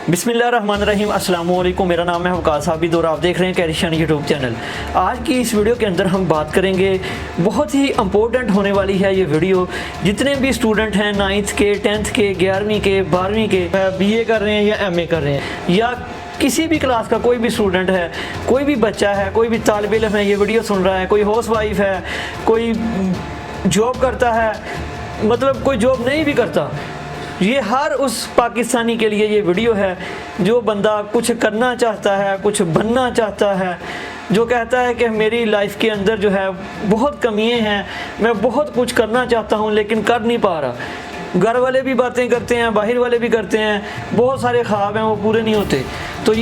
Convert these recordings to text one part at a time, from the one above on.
बिस्मिल्लाहिर्रहमानिर्रहीम, अस्सलाम वालेकुम। मेरा नाम है वकास आबिद और आप देख रहे हैं कैसे यूट्यूब चैनल। आज की इस वीडियो के अंदर हम बात करेंगे, बहुत ही इम्पोर्टेंट होने वाली है ये वीडियो। जितने भी स्टूडेंट हैं 9th के, 10th के, 11वीं के, 12वीं के, BA कर रहे हैं या MA कर रहे हैं, या किसी भी क्लास का कोई भी स्टूडेंट है, कोई भी बच्चा है, कोई भी तालिब इल्म है, ये वीडियो सुन रहा है, कोई हाउस वाइफ है, कोई जॉब करता है, मतलब कोई जॉब नहीं भी करता, ये हर उस पाकिस्तानी के लिए ये वीडियो है जो बंदा कुछ करना चाहता है, कुछ बनना चाहता है, जो कहता है कि मेरी लाइफ के अंदर जो है बहुत कमियां हैं, मैं बहुत कुछ करना चाहता हूँ लेकिन कर नहीं पा रहा। घर वाले भी बातें करते हैं, बाहर वाले भी करते हैं, बहुत सारे ख्वाब हैं वो पूरे नहीं होते, तो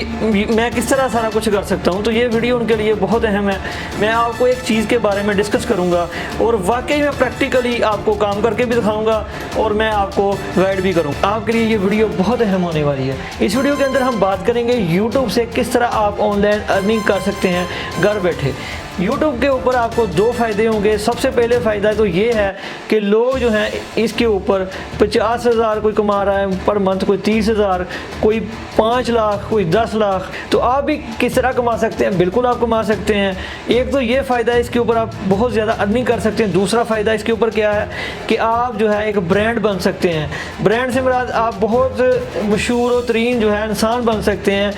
मैं किस तरह सारा कुछ कर सकता हूँ। तो ये वीडियो उनके लिए बहुत अहम है। मैं आपको एक चीज़ के बारे में डिस्कस करूँगा और वाकई में प्रैक्टिकली आपको काम करके भी दिखाऊँगा और मैं आपको गाइड भी करूँगा। आपके लिए ये वीडियो बहुत अहम होने वाली है। इस वीडियो के अंदर हम बात करेंगे यूट्यूब से किस तरह आप ऑनलाइन अर्निंग कर सकते हैं घर बैठे। यूट्यूब के ऊपर आपको दो फ़ायदे होंगे। सबसे पहले फ़ायदा तो ये है कि लोग जो हैं इसके ऊपर 50,000 कोई कमा रहा है पर मंथ, कोई 30,000, कोई 5 लाख, कोई 10 लाख। तो आप भी किस तरह कमा सकते हैं? बिल्कुल आप कमा सकते हैं। एक तो ये फ़ायदा है, इसके ऊपर आप बहुत ज़्यादा अर्निंग कर सकते हैं। दूसरा फ़ायदा इसके ऊपर क्या है कि आप जो है एक ब्रांड बन सकते हैं। ब्रांड से मुराद आप बहुत मशहूर तरीन जो है इंसान बन सकते हैं।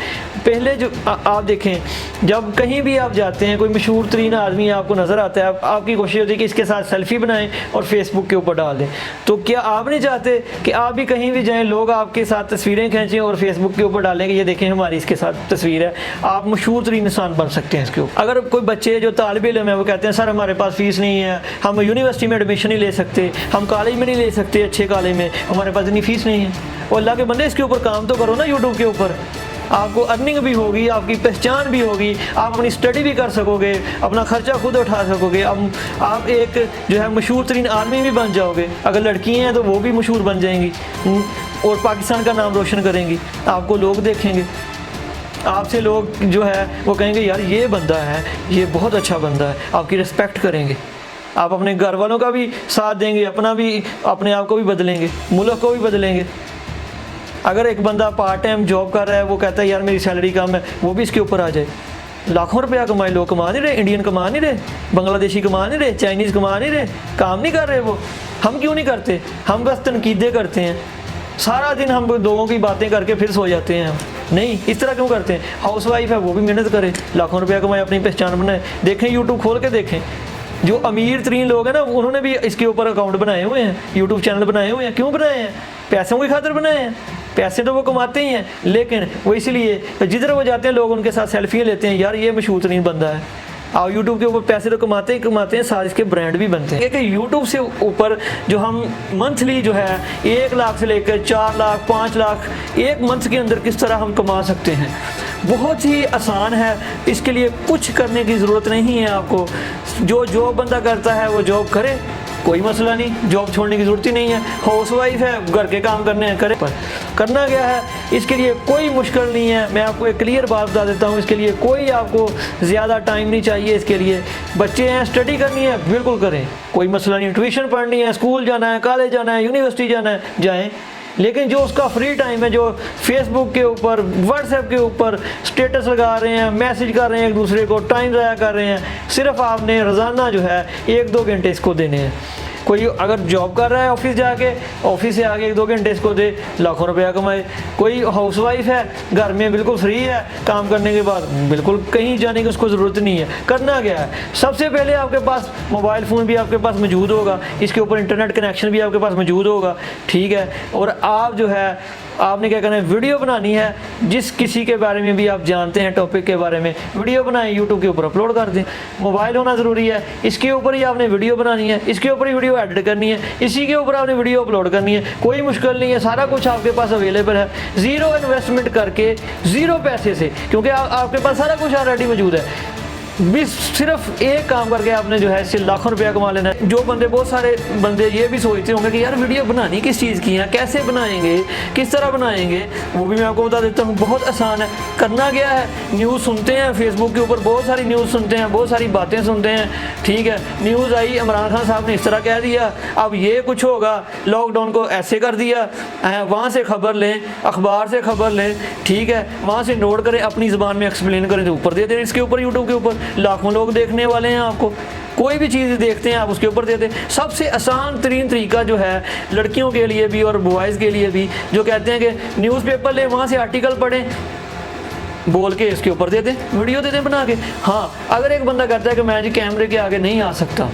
पहले जो आप देखें, जब कहीं भी आप जाते हैं, कोई मशहूर तरीन आदमी आपको नज़र आता है, आपकी कोशिश होती है कि इसके साथ सेल्फी बनाएं और फेसबुक के ऊपर डाल दें। तो क्या आप नहीं चाहते कि आप भी कहीं भी जाएं, लोग आपके साथ तस्वीरें खींचें और फेसबुक के ऊपर डालें कि ये देखें हमारी इसके साथ तस्वीर है। आप मशहूर तरीन इंसान बन सकते हैं इसके ऊपर। अगर कोई बच्चे जो तालिब इल्म है वो कहते हैं सर हमारे पास फ़ीस नहीं है, हम यूनिवर्सिटी में एडमिशन नहीं ले सकते, हम कॉलेज में नहीं ले सकते, अच्छे कॉलेज में हमारे पास इतनी फ़ीस नहीं है। और अल्लाह के बंदे इसके ऊपर काम तो करो ना। यूट्यूब के ऊपर आपको अर्निंग भी होगी, आपकी पहचान भी होगी, आप अपनी स्टडी भी कर सकोगे, अपना खर्चा खुद उठा सकोगे। अब आप एक जो है मशहूर तरीन आदमी भी बन जाओगे। अगर लड़की हैं तो वो भी मशहूर बन जाएंगी और पाकिस्तान का नाम रोशन करेंगी। आपको लोग देखेंगे, आपसे लोग जो है वो कहेंगे यार ये बंदा है, ये बहुत अच्छा बंदा है, आपकी रिस्पेक्ट करेंगे। आप अपने घर वालों का भी साथ देंगे, अपने आप को भी बदलेंगे, मुल्क को भी बदलेंगे। अगर एक बंदा पार्ट टाइम जॉब कर रहा है, वो कहता है यार मेरी सैलरी कम है, वो भी इसके ऊपर आ जाए। लाखों रुपया कमाए, लोग कमा नहीं रहे, इंडियन कमा नहीं रहे, बांग्लादेशी कमा नहीं रहे, चाइनीज़ कमा नहीं रहे, काम नहीं कर रहे वो। हम क्यों नहीं करते? हम बस तनकीदें करते हैं सारा दिन, हम लोगों की बातें करके फिर सो जाते हैं। नहीं, इस तरह क्यों करते हैं? हाउस वाइफ है वो भी मेहनत करे, लाखों रुपया कमाए, अपनी पहचान बनाए। देखें यूट्यूब खोल के देखें, जो अमीर तरीन लोग हैं ना, उन्होंने भी इसके ऊपर अकाउंट बनाए हुए हैं, यूट्यूब चैनल बनाए हुए हैं। क्यों बनाए हैं? पैसों की खातिर बनाए हैं। पैसे तो वो कमाते ही हैं, लेकिन वो इसलिए जिधर वो जाते हैं लोग उनके साथ सेल्फियाँ लेते हैं, यार ये मशहूर तरीन बंदा है। और यूट्यूब के ऊपर पैसे तो कमाते ही कमाते हैं, साथ इसके ब्रांड भी बनते हैं। कि यूट्यूब से ऊपर जो हम मंथली जो है 1 लाख से लेकर 4 लाख, 5 लाख एक मंथ के अंदर किस तरह हम कमा सकते हैं, बहुत ही आसान है। इसके लिए कुछ करने की ज़रूरत नहीं है आपको। जो जॉब बंदा करता है वो जॉब करे, कोई मसला नहीं, जॉब छोड़ने की ज़रूरत ही नहीं है। हाउस वाइफ है, घर के काम करने हैं, करे। पर करना क्या है, इसके लिए कोई मुश्किल नहीं है। मैं आपको एक क्लियर बात बता देता हूँ, इसके लिए कोई आपको ज़्यादा टाइम नहीं चाहिए। इसके लिए बच्चे हैं, स्टडी करनी है, बिल्कुल करें, कोई मसला नहीं। ट्यूशन पढ़नी है, स्कूल जाना है, कॉलेज जाना है, यूनिवर्सिटी जाना है, जाएँ। लेकिन जो उसका फ्री टाइम है, जो फेसबुक के ऊपर, व्हाट्सएप के ऊपर स्टेटस लगा रहे हैं, मैसेज कर रहे हैं एक दूसरे को, टाइम ज़ाया कर रहे हैं, सिर्फ आपने रोज़ाना जो है 1-2 घंटे इसको देने हैं। कोई अगर जॉब कर रहा है ऑफिस जाके, ऑफिस से आके 1-2 घंटे इसको दे, लाखों रुपया कमाए। कोई हाउस वाइफ है, घर में बिल्कुल फ्री है, काम करने के बाद बिल्कुल कहीं जाने की उसको ज़रूरत नहीं है। करना क्या है, सबसे पहले आपके पास मोबाइल फ़ोन भी आपके पास मौजूद होगा, इसके ऊपर इंटरनेट कनेक्शन भी आपके पास मौजूद होगा, ठीक है। और आप जो है आपने क्या करना है, वीडियो बनानी है। जिस किसी के बारे में भी आप जानते हैं, टॉपिक के बारे में वीडियो बनाएं, यूट्यूब के ऊपर अपलोड कर दें। मोबाइल होना ज़रूरी है, इसके ऊपर ही आपने वीडियो बनानी है, इसके ऊपर ही वीडियो एडिट करनी है, इसी के ऊपर आपने वीडियो अपलोड करनी है। कोई मुश्किल नहीं है, सारा कुछ आपके पास अवेलेबल है, ज़ीरो इन्वेस्टमेंट करके, ज़ीरो पैसे से, क्योंकि आपके पास सारा कुछ ऑलरेडी मौजूद है। सिर्फ एक काम करके आपने जो है इससे लाखों रुपया कमा लेना है। जो बंदे, बहुत सारे बंदे ये भी सोचते होंगे कि यार वीडियो बनानी किस चीज़ की है, कैसे बनाएंगे, किस तरह बनाएंगे, वो भी मैं आपको बता देता हूँ। बहुत आसान है। करना क्या है, न्यूज़ सुनते हैं फेसबुक के ऊपर, बहुत सारी न्यूज़ सुनते हैं, बहुत सारी बातें सुनते हैं, ठीक है। न्यूज़ आई, इमरान खान साहब ने इस तरह कह दिया, अब ये कुछ होगा, लॉकडाउन को ऐसे कर दिया, वहाँ से खबर लें, अखबार से खबर लें, ठीक है, वहाँ से नोट करें, अपनी ज़बान में एक्सप्लेन करें तो ऊपर दे दें इसके ऊपर, यूट्यूब के ऊपर लाखों लोग देखने वाले हैं आपको। कोई भी चीज़ देखते हैं आप उसके ऊपर देते हैं। सबसे आसान तरीन तरीका जो है लड़कियों के लिए भी और बॉयज़ के लिए भी, जो कहते हैं कि न्यूज़पेपर लें, वहाँ से आर्टिकल पढ़ें, बोल के इसके ऊपर दे दें, वीडियो दे दें बना के। हाँ, अगर एक बंदा कहता है कि मैं जी कैमरे के आगे नहीं आ सकता,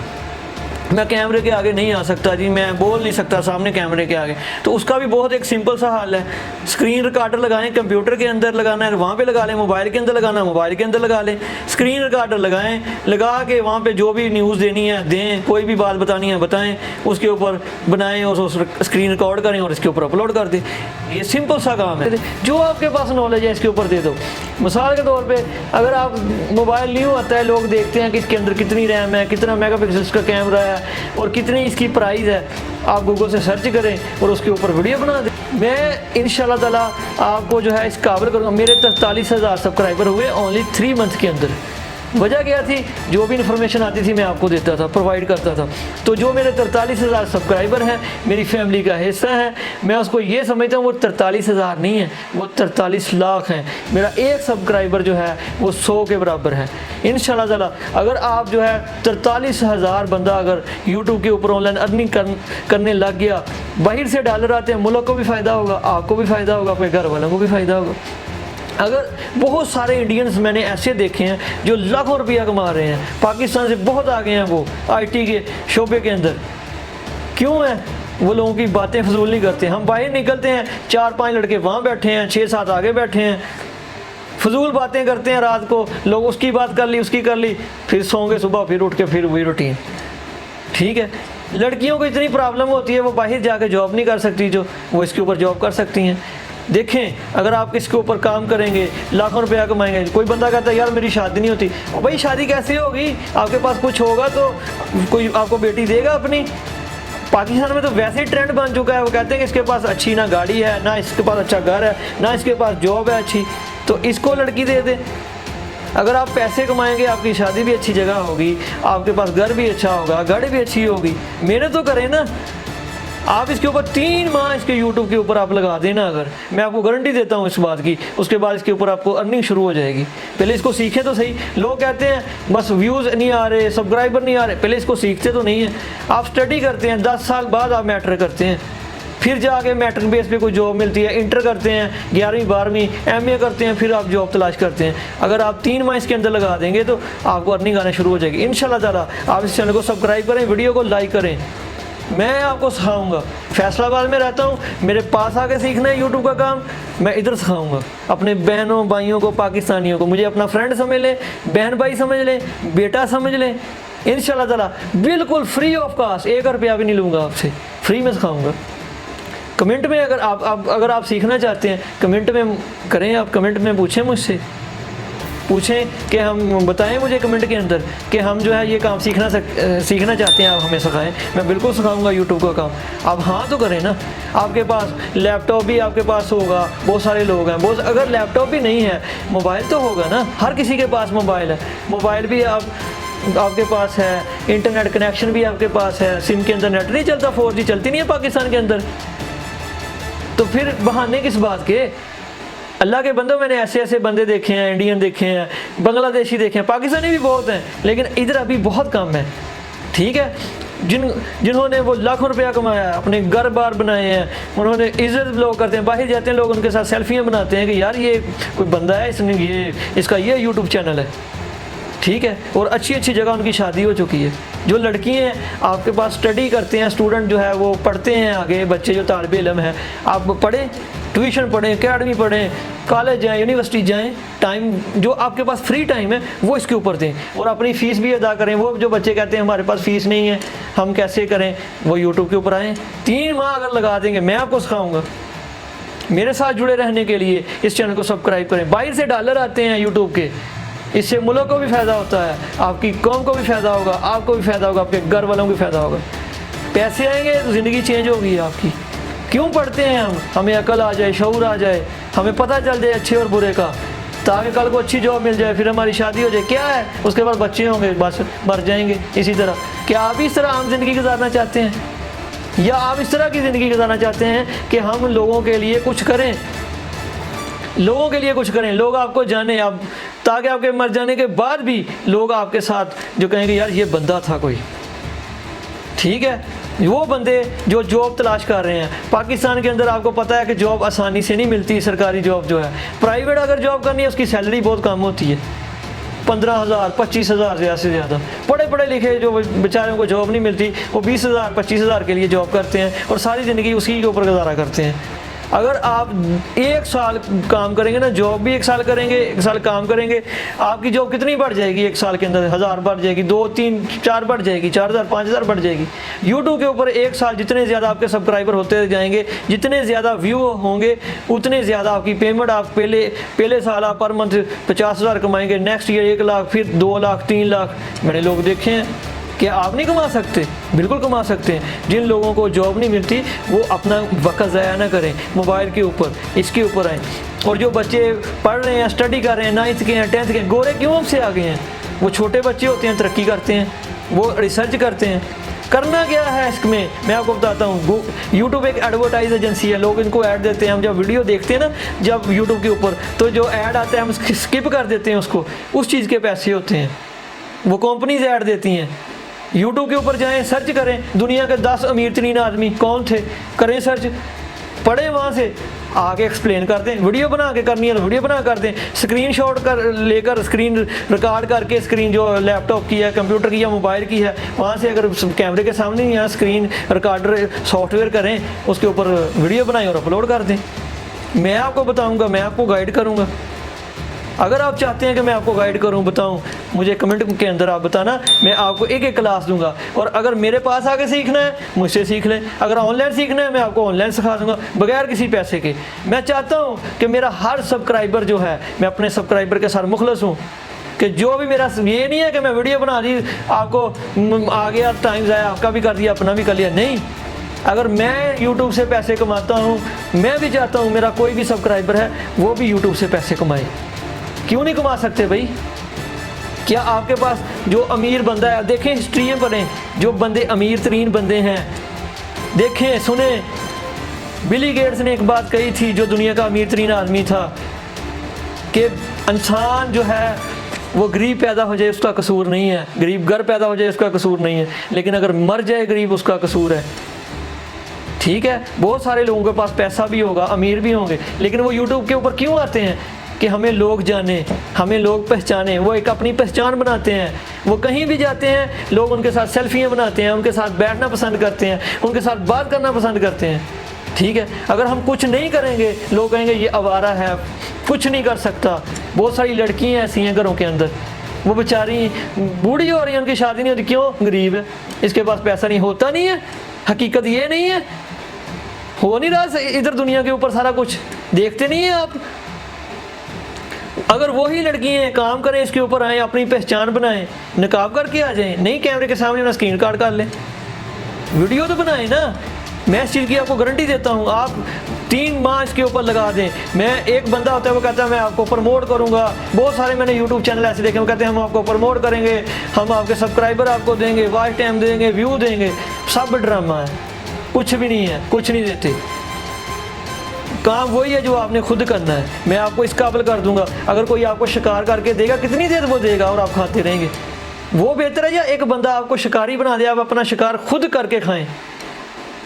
मैं कैमरे के आगे नहीं आ सकता जी, मैं बोल नहीं सकता सामने कैमरे के आगे, तो उसका भी बहुत एक सिंपल सा हल है। स्क्रीन रिकॉर्डर लगाएं, कंप्यूटर के अंदर लगाना है वहाँ पे लगा लें, मोबाइल के अंदर लगाना है मोबाइल के अंदर लगा लें, स्क्रीन रिकॉर्डर लगाएं, लगा के वहाँ पे जो भी न्यूज़ देनी है दें, कोई भी बात बतानी है बताएं, उसके ऊपर बनाएं और स्क्रीन रिकॉर्ड करें और इसके ऊपर अपलोड कर दें। ये सिंपल सा काम है। जो आपके पास नॉलेज है इसके ऊपर दे दो। मिसाल के तौर पे अगर आप मोबाइल न्यू आता है, लोग देखते हैं कि इसके अंदर कितनी रैम है, कितना मेगापिक्सल का कैमरा है और कितनी इसकी प्राइस है, आप गूगल से सर्च करें और उसके ऊपर वीडियो बना दें। मैं इंशाल्लाह ताला आपको जो है इस काबिल करूँगा। मेरे 43,000 सब्सक्राइबर हुए ओनली 3 मंथ के अंदर। वजह क्या थी, जो भी इन्फॉर्मेशन आती थी मैं आपको देता था, प्रोवाइड करता था। तो जो मेरे 43,000 सब्सक्राइबर हैं, मेरी फैमिली का हिस्सा है, मैं उसको ये समझता हूँ वो 43,000 नहीं है, वो 43 लाख हैं। मेरा एक सब्सक्राइबर जो है वो 100 के बराबर है। इंशाल्लाह ताला अगर आप जो है 43,000 बंदा अगर यूट्यूब के ऊपर ऑनलाइन अर्निंग करने लग गया, बाहर से डॉलर आते हैं, मुल्क को भी फ़ायदा होगा, आपको भी फ़ायदा होगा, अपने घर वालों को भी फ़ायदा होगा। अगर बहुत सारे इंडियंस मैंने ऐसे देखे हैं जो लाखों रुपया कमा रहे हैं, पाकिस्तान से बहुत आगे हैं, वो आईटी के शोबे के अंदर। क्यों है, वो लोगों की बातें फजूल नहीं करते। हम बाहर निकलते हैं, 4-5 लड़के वहाँ बैठे हैं, 6-7 आगे बैठे हैं, फजूल बातें करते हैं। रात को लोग उसकी बात कर ली, उसकी कर ली, फिर सोंगे, सुबह फिर उठ के फिर वही रूटीन। ठीक है, लड़कियों को इतनी प्रॉब्लम होती है, वो बाहर जाके जॉब नहीं कर सकती, जो वो इसके ऊपर जॉब कर सकती हैं। देखें, अगर आप इसके ऊपर काम करेंगे, लाखों रुपया कमाएंगे। कोई बंदा कहता है यार मेरी शादी नहीं होती, और भाई शादी कैसे होगी, आपके पास कुछ होगा तो कोई आपको बेटी देगा अपनी। पाकिस्तान में तो वैसे ही ट्रेंड बन चुका है, वो कहते हैं कि इसके पास अच्छी ना गाड़ी है, ना इसके पास अच्छा घर है, ना इसके पास जॉब है अच्छी, तो इसको लड़की दे दे। अगर आप पैसे कमाएंगे, आपकी शादी भी अच्छी जगह होगी, आपके पास घर भी अच्छा होगा, गाड़ी भी अच्छी होगी। मेहनत तो करें ना। आप इसके ऊपर 3 माह इसके यूट्यूब के ऊपर आप लगा देना, अगर मैं आपको गारंटी देता हूँ इस बात की, उसके बाद इसके ऊपर आपको अर्निंग शुरू हो जाएगी। पहले इसको सीखें तो सही। लोग कहते हैं बस व्यूज़ नहीं आ रहे, सब्सक्राइबर नहीं आ रहे, पहले इसको सीखते तो नहीं है। आप स्टडी करते हैं, 10 साल बाद आप मैट्रिक करते हैं, फिर जाके मैट्रिक बेस पे कोई जॉब मिलती है, इंटर करते हैं, 11वीं 12वीं MA करते हैं, फिर आप जॉब तलाश करते हैं। अगर आप 3 माह इसके अंदर लगा देंगे तो आपको अर्निंग आना शुरू हो जाएगी इंशाल्लाह ताला। आप इस चैनल को सब्सक्राइब करें, वीडियो को लाइक करें। मैं आपको सिखाऊंगा। फैसलाबाद में रहता हूँ, मेरे पास आके सीखना है यूट्यूब का काम, मैं इधर सिखाऊंगा अपने बहनों भाइयों को, पाकिस्तानियों को। मुझे अपना फ्रेंड समझ लें, बहन भाई समझ लें, बेटा समझ लें। इंशाल्लाह ताला बिल्कुल फ्री ऑफ कॉस्ट, 1 रुपया भी नहीं लूँगा आपसे, फ्री में सिखाऊंगा। कमेंट में अगर आप सीखना चाहते हैं, कमेंट में करें, आप कमेंट में पूछें मुझसे, पूछें कि हम बताएं मुझे कमेंट के अंदर कि हम जो है ये काम सीखना चाहते हैं, आप हमें सिखाएं। मैं बिल्कुल सिखाऊंगा यूट्यूब का काम। आप हाँ तो करें ना। आपके पास लैपटॉप भी आपके पास होगा, बहुत सारे लोग हैं, बहुत। अगर लैपटॉप भी नहीं है, मोबाइल तो होगा ना, हर किसी के पास मोबाइल है। मोबाइल भी आपके पास है, इंटरनेट कनेक्शन भी आपके पास है। सिम के अंदर नेट नहीं चलता, 4G चलती नहीं है पाकिस्तान के अंदर, तो फिर बहाने किस बात के। अल्लाह के बंदों, मैंने ऐसे बंदे देखे हैं, इंडियन देखे हैं, बांग्लादेशी देखे हैं, पाकिस्तानी भी बहुत हैं, लेकिन इधर अभी बहुत कम है। ठीक है, जिन्होंने वो लाखों रुपया कमाया है, अपने घर बार बनाए हैं, उन्होंने इज्जत लोग करते हैं, बाहर जाते हैं लोग उनके साथ सेल्फियाँ बनाते हैं कि यार ये कोई बंदा है, इसका ये यूट्यूब चैनल है। ठीक है, और अच्छी अच्छी जगह उनकी शादी हो चुकी है। जो लड़की हैं आपके पास स्टडी करते हैं, स्टूडेंट जो है वो पढ़ते हैं, आगे बच्चे जो तालिब इल्म हैं, आप पढ़ें, ट्यूशन पढ़ें, अकेडमी पढ़ें, कॉलेज जाएं, यूनिवर्सिटी जाएं। टाइम जो आपके पास फ्री टाइम है वो इसके ऊपर दें, और अपनी फ़ीस भी अदा करें। वो जो बच्चे कहते हैं हमारे पास फ़ीस नहीं है, हम कैसे करें, वो यूट्यूब के ऊपर आएँ। 3 माह अगर लगा देंगे, मैं आपको सिखाऊँगा। मेरे साथ जुड़े रहने के लिए इस चैनल को सब्सक्राइब करें। बाहर से डॉलर आते हैं यूट्यूब के, इससे मुल्क को भी फ़ायदा होता है, आपकी कौम को भी फ़ायदा होगा, आपको भी फ़ायदा होगा, आपके घर वालों को भी फ़ायदा होगा। पैसे आएंगे तो ज़िंदगी चेंज होगी आपकी। क्यों पढ़ते हैं हम? हमें अकल आ जाए, शऊर आ जाए, हमें पता चल जाए अच्छे और बुरे का, ताकि कल को अच्छी जॉब मिल जाए, फिर हमारी शादी हो जाए। क्या है, उसके बाद बच्चे होंगे, बस मर जाएंगे इसी तरह। क्या आप इस तरह आम ज़िंदगी गुजारना चाहते हैं, या आप इस तरह की ज़िंदगी गुजारना चाहते हैं कि हम लोगों के लिए कुछ करें, लोगों के लिए कुछ करें, लोग आपको जाने, आप ताकि आपके मर जाने के बाद भी लोग आपके साथ जो कहेंगे यार ये बंदा था कोई, ठीक है। वो बंदे जो जॉब तलाश कर रहे हैं पाकिस्तान के अंदर, आपको पता है कि जॉब आसानी से नहीं मिलती। सरकारी जॉब जो है, प्राइवेट अगर जॉब करनी है उसकी सैलरी बहुत कम होती है, 15,000 25,000 से ज़्यादा। पढ़े लिखे जो बेचारों को जॉब नहीं मिलती, वो 20,000 25,000 के लिए जॉब करते हैं और सारी ज़िंदगी उसी के ऊपर गुजारा करते हैं। अगर आप 1 साल काम करेंगे ना, जॉब भी 1 साल करेंगे, 1 साल काम करेंगे, आपकी जॉब कितनी बढ़ जाएगी 1 साल के अंदर? 1000 बढ़ जाएगी, 2 3 4 बढ़ जाएगी, 4000 5000 बढ़ जाएगी। यूट्यूब के ऊपर 1 साल जितने ज़्यादा आपके सब्सक्राइबर होते जाएंगे, जितने ज़्यादा व्यू होंगे, उतने ज़्यादा आपकी पेमेंट। आप पहले साल आप पर मंथ 50,000 कमाएंगे, नेक्स्ट ईयर 1 लाख, फिर 2 लाख 3 लाख। मैंने लोग देखे हैं। क्या आप नहीं कमा सकते? बिल्कुल कमा सकते हैं। जिन लोगों को जॉब नहीं मिलती वो अपना वक्त ज़ाया ना करें मोबाइल के ऊपर, इसके ऊपर आएँ। और जो बच्चे पढ़ रहे हैं, स्टडी कर रहे हैं, 9th के हैं, 10th के हैं, गोरे क्यों हमसे आगे हैं? वो छोटे बच्चे होते हैं, तरक्की करते हैं, वो रिसर्च करते हैं। करना क्या है इसमें, मैं आपको बताता हूँ। यूट्यूब एक एडवर्टाइज एजेंसी है, लोग इनको ऐड देते हैं। हम जब वीडियो देखते हैं ना, जब यूट्यूब के ऊपर, तो जो ऐड आता है हम स्किप कर देते हैं उसको, उस चीज़ के पैसे होते हैं, वो कंपनीज ऐड देती हैं। यूट्यूब के ऊपर जाएं, सर्च करें दुनिया के 10 अमीर तरीन आदमी कौन थे, करें सर्च, पढ़ें, वहाँ से आगे एक्सप्लेन कर दें। वीडियो बना के करनी है तो वीडियो बना कर दें, स्क्रीनशॉट कर लेकर स्क्रीन रिकॉर्ड करके, स्क्रीन जो लैपटॉप की है, कंप्यूटर की या मोबाइल की है, वहाँ से अगर कैमरे के सामने यहाँ स्क्रीन रिकॉर्डर सॉफ्टवेयर करें, उसके ऊपर वीडियो बनाएं और अपलोड कर दें। मैं आपको बताऊँगा, मैं आपको गाइड करूँगा। अगर आप चाहते हैं कि मैं आपको गाइड करूं, बताऊं, मुझे कमेंट के अंदर आप बताना, मैं आपको एक क्लास दूंगा। और अगर मेरे पास आके सीखना है, मुझसे सीख लें। अगर ऑनलाइन सीखना है, मैं आपको ऑनलाइन सिखा दूंगा बगैर किसी पैसे के। मैं चाहता हूं कि मेरा हर सब्सक्राइबर जो है, मैं अपने सब्सक्राइबर के साथ मुखलस हूँ, कि जो भी मेरा, ये नहीं है कि मैं वीडियो बना दी, आपको आ गया टाइम ज़ाया, आपका भी कर दिया, अपना भी कर लिया। नहीं, अगर मैं यूट्यूब से पैसे कमाता हूँ, मैं भी चाहता हूँ मेरा कोई भी सब्सक्राइबर है वो भी यूट्यूब से पैसे कमाए। क्यों नहीं कमा सकते भाई? क्या आपके पास जो अमीर बंदा है, देखें हिस्ट्री में पढ़ें, जो बंदे अमीर तरीन बंदे हैं, देखें सुने। बिली गेट्स ने एक बात कही थी, जो दुनिया का अमीर तरीन आदमी था, कि इंसान जो है वो गरीब पैदा हो जाए उसका कसूर नहीं है, गरीब घर पैदा हो जाए उसका कसूर नहीं है, लेकिन अगर मर जाए गरीब उसका कसूर है। ठीक है, बहुत सारे लोगों के पास पैसा भी होगा, अमीर भी होंगे, लेकिन वो यूट्यूब के ऊपर क्यों आते हैं? कि हमें लोग जाने, हमें लोग पहचाने। वो एक अपनी पहचान बनाते हैं। वो कहीं भी जाते हैं, लोग उनके साथ सेल्फियाँ बनाते हैं, उनके साथ बैठना पसंद करते हैं, उनके साथ बात करना पसंद करते हैं। ठीक है, अगर हम कुछ नहीं करेंगे, लोग कहेंगे ये आवारा है, कुछ नहीं कर सकता। बहुत सारी लड़कियाँ ऐसी हैं घरों के अंदर, वो बेचारी बूढ़ी हो रही है, उनकी शादी नहीं होती। क्यों? गरीब है, इसके पास पैसा नहीं। होता नहीं है, हकीकत ये नहीं है, हो नहीं रहा इधर दुनिया के ऊपर सारा कुछ, देखते नहीं है आप। अगर वही लड़कियाँ काम करें, इसके ऊपर आएँ, अपनी पहचान बनाएं, नकाब करके आ जाएं, नहीं कैमरे के सामने अपना स्क्रीन रिकॉर्ड कर लें, वीडियो तो बनाएं ना। मैं इस चीज़ की आपको गारंटी देता हूँ, आप 3 माह इसके ऊपर लगा दें। मैं एक बंदा होता है वो कहता है मैं आपको प्रमोट करूँगा। बहुत सारे मैंने यूट्यूब चैनल ऐसे देखे, वो कहते हैं हम आपको प्रमोट करेंगे, हम आपके सब्सक्राइबर आपको देंगे, वॉच टाइम देंगे, व्यू देंगे। सब ड्रामा है, कुछ भी नहीं है, कुछ नहीं देते। काम वही है जो आपने खुद करना है। मैं आपको इस काबिल कर दूंगा, अगर कोई आपको शिकार करके देगा, कितनी देर वो देगा और आप खाते रहेंगे, वो बेहतर है या एक बंदा आपको शिकारी बना दे, आप अपना शिकार खुद करके खाएं।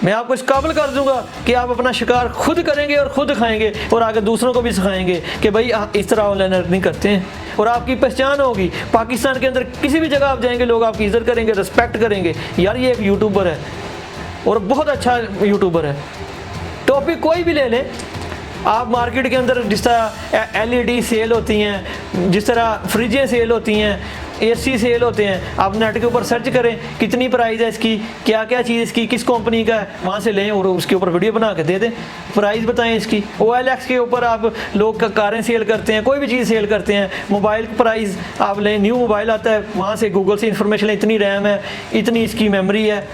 मैं आपको इस काबिल कर दूंगा कि आप अपना शिकार खुद करेंगे और खुद खाएंगे और आगे दूसरों को भी सिखाएंगे कि भाई इस तरह ऑनलाइन अर्निंग करते हैं, और आपकी पहचान होगी। पाकिस्तान के अंदर किसी भी जगह आप जाएंगे, लोग आपकी इज्जत करेंगे, रिस्पेक्ट करेंगे, यार ये एक यूट्यूबर है और बहुत अच्छा यूट्यूबर है। टॉपिक कोई भी ले लें, आप मार्केट के अंदर जिस तरह LED सेल होती हैं, जिस तरह फ्रिजें सेल होती हैं, AC सेल होते हैं, आप नेट के ऊपर सर्च करें कितनी प्राइस है इसकी, क्या क्या चीज़ इसकी किस कंपनी का है, वहाँ से लें और उसके ऊपर वीडियो बना के दे दें, प्राइस बताएं इसकी। OLX के ऊपर आप लोग कारें सेल करते हैं, कोई भी चीज़ सेल करते हैं, मोबाइल प्राइस आप लें, न्यू मोबाइल आता है वहाँ से गूगल से इन्फॉर्मेशन लें, इतनी रैम है, इतनी इसकी मेमोरी है,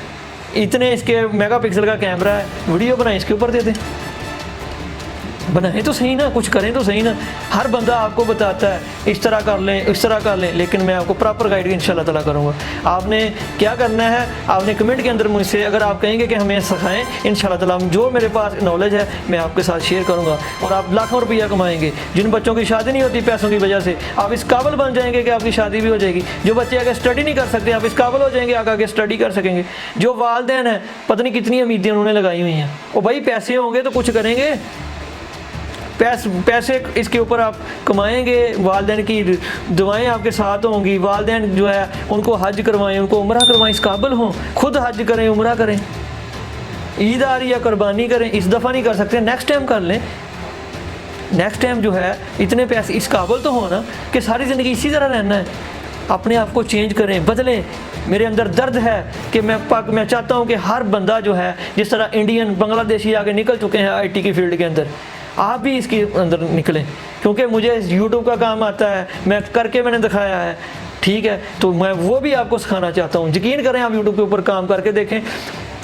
इतने इसके मेगापिक्सल का कैमरा है, वीडियो बनाएं इसके ऊपर दे दें। बनाएं तो सही ना, कुछ करें तो सही ना। हर बंदा आपको बताता है इस तरह कर लें, इस तरह कर लें, लेकिन मैं आपको प्रॉपर गाइड इंशाल्लाह ताला करूँगा। आपने क्या करना है, आपने कमेंट के अंदर मुझसे अगर आप कहेंगे कि हमें सिखाएं, इंशाल्लाह ताला जो मेरे पास नॉलेज है मैं आपके साथ शेयर करूँगा और आप लाखों रुपया कमाएंगे। जिन बच्चों की शादी नहीं होती पैसों की वजह से, आप इस काबिल बन जाएंगे कि आपकी शादी भी हो जाएगी। जो बच्चे आगे स्टडी नहीं कर सकते, आप इस काबिल हो जाएंगे आगे स्टडी कर सकेंगे। जो वालिदैन हैं पता नहीं कितनी उम्मीदें उन्होंने लगाई हुई हैं, और भाई पैसे होंगे तो कुछ करेंगे, पैसे इसके ऊपर आप कमाएंगे, वालिदैन की दुआएं आपके साथ होंगी, वालिदैन जो है उनको हज करवाएं, उनको उम्रा करवाएं, इस काबिल हों, खुद हज करें, उम्रा करें, ईद आ रही है कुर्बानी करें। इस दफ़ा नहीं कर सकते, नेक्स्ट टाइम कर लें। नेक्स्ट टाइम जो है इतने पैसे इस काबिल तो हो ना कि सारी ज़िंदगी इसी तरह रहना है। अपने आप को चेंज करें, बदलें। मेरे अंदर दर्द है कि मैं चाहता हूँ कि हर बंदा जो है जिस तरह इंडियन बांग्लादेशी आगे निकल चुके हैं IT की फील्ड के अंदर, आप भी इसके अंदर निकलें, क्योंकि मुझे यूट्यूब का काम आता है, मैं करके मैंने दिखाया है, ठीक है, तो मैं वो भी आपको सिखाना चाहता हूँ। यकीन करें, आप यूट्यूब के ऊपर काम करके देखें,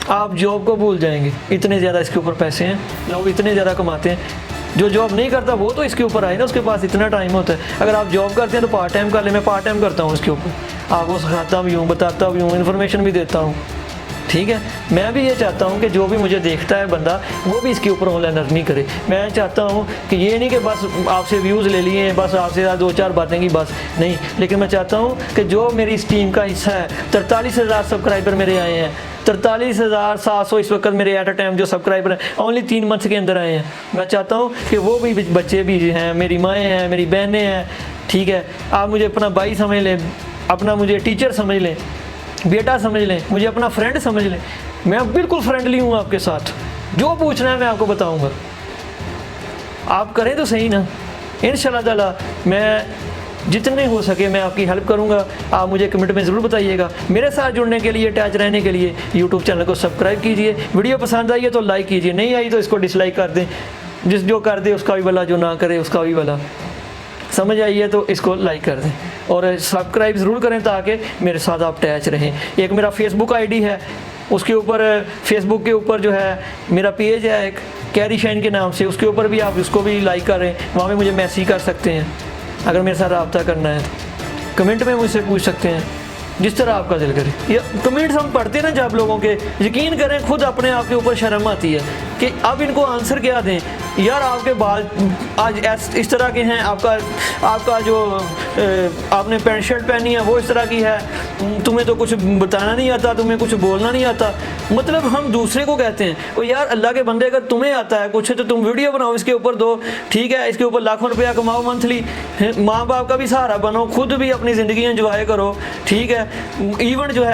आप जॉब को भूल जाएंगे। इतने ज़्यादा इसके ऊपर पैसे हैं, लोग इतने ज़्यादा कमाते हैं। जो जॉब नहीं करता वो तो इसके ऊपर आए ना, उसके पास इतना टाइम होता है। अगर आप जॉब करते हैं तो पार्ट टाइम कर लें, मैं पार्ट टाइम करता हूँ इसके ऊपर, आपको सिखाता भी हूँ, बताता भी हूँ, इन्फॉर्मेशन भी देता हूँ, ठीक है। मैं भी ये चाहता हूँ कि जो भी मुझे देखता है बंदा वो भी इसके ऊपर ऑनलाइन अर्निंग करे। मैं चाहता हूँ कि ये नहीं कि बस आपसे व्यूज़ ले लिए, बस आपसे 2-4 बातें की बस नहीं, लेकिन मैं चाहता हूँ कि जो मेरी इस टीम का हिस्सा है, 43,000 सब्सक्राइबर मेरे आए हैं, 43,700 इस वक्त मेरे एट अ टाइम जो सब्सक्राइबर हैं ओनली 3 मंथ के अंदर आए हैं। मैं चाहता हूँ कि वो भी बच्चे भी हैं, मेरी माएँ हैं, मेरी बहनें हैं, ठीक है। आप मुझे अपना भाई समझ लें, अपना मुझे टीचर समझ लें, बेटा समझ लें, मुझे अपना फ्रेंड समझ लें। मैं बिल्कुल फ्रेंडली हूँ आपके साथ, जो पूछना है मैं आपको बताऊँगा। आप करें तो सही ना। इंशाल्लाह ताला मैं जितने हो सके मैं आपकी हेल्प करूँगा। आप मुझे कमेंट में ज़रूर बताइएगा। मेरे साथ जुड़ने के लिए, अटैच रहने के लिए यूट्यूब चैनल को सब्सक्राइब कीजिए। वीडियो पसंद आई है तो लाइक कीजिए, नहीं आई तो इसको डिसलाइक कर दें। जो कर दे उसका भी भला, जो ना करे उसका भी भला। समझ आई है तो इसको लाइक कर दें और सब्सक्राइब ज़रूर करें ताकि मेरे साथ आप अटैच रहें। एक मेरा फेसबुक ID है, उसके ऊपर फेसबुक के ऊपर जो है मेरा पेज है एक कैरी के नाम से, उसके ऊपर भी आप उसको भी लाइक करें। वहाँ पे मुझे मैसेज कर सकते हैं अगर मेरे साथ रब्ता करना है तो। कमेंट में मुझसे पूछ सकते हैं जिस तरह आपका दिल करे। ये कमेंट्स हम पढ़ते हैं ना जब लोगों के, यकीन करें खुद अपने आप के ऊपर शर्म आती है कि अब इनको आंसर क्या दें। यार आपके बाल आज इस तरह के हैं, आपका जो आपने पैंट शर्ट पहनी है वो इस तरह की है, तुम्हें तो कुछ बताना नहीं आता, तुम्हें कुछ बोलना नहीं आता। मतलब हम दूसरे को कहते हैं ओ यार अल्लाह के बंदे, अगर तुम्हें आता है कुछ तो तुम वीडियो बनाओ, इसके ऊपर दो, ठीक है, इसके ऊपर लाखों रुपया कमाओ मंथली, माँ बाप का भी सहारा बनो, खुद भी अपनी ज़िंदगी एंजॉय करो, ठीक है। इवन जो है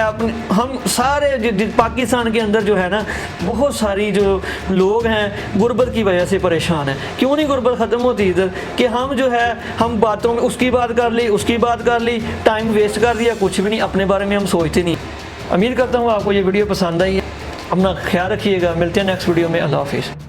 हम सारे पाकिस्तान के अंदर जो है ना बहुत सारी जो लोग हैं गुर्बत की वजह से परेशान है। क्यों नहीं गुर्बत ख़त्म होती इधर कि हम जो है हम बातों में उसकी बात कर ली, उसकी बात कर ली, टाइम वेस्ट कर दिया, कुछ भी नहीं, अपने बारे में हम सोचते नहीं। उम्मीद करता हूँ आपको ये वीडियो पसंद आई है। अपना ख्याल रखिएगा, मिलते हैं नेक्स्ट वीडियो में। अल्लाह हाफिज़।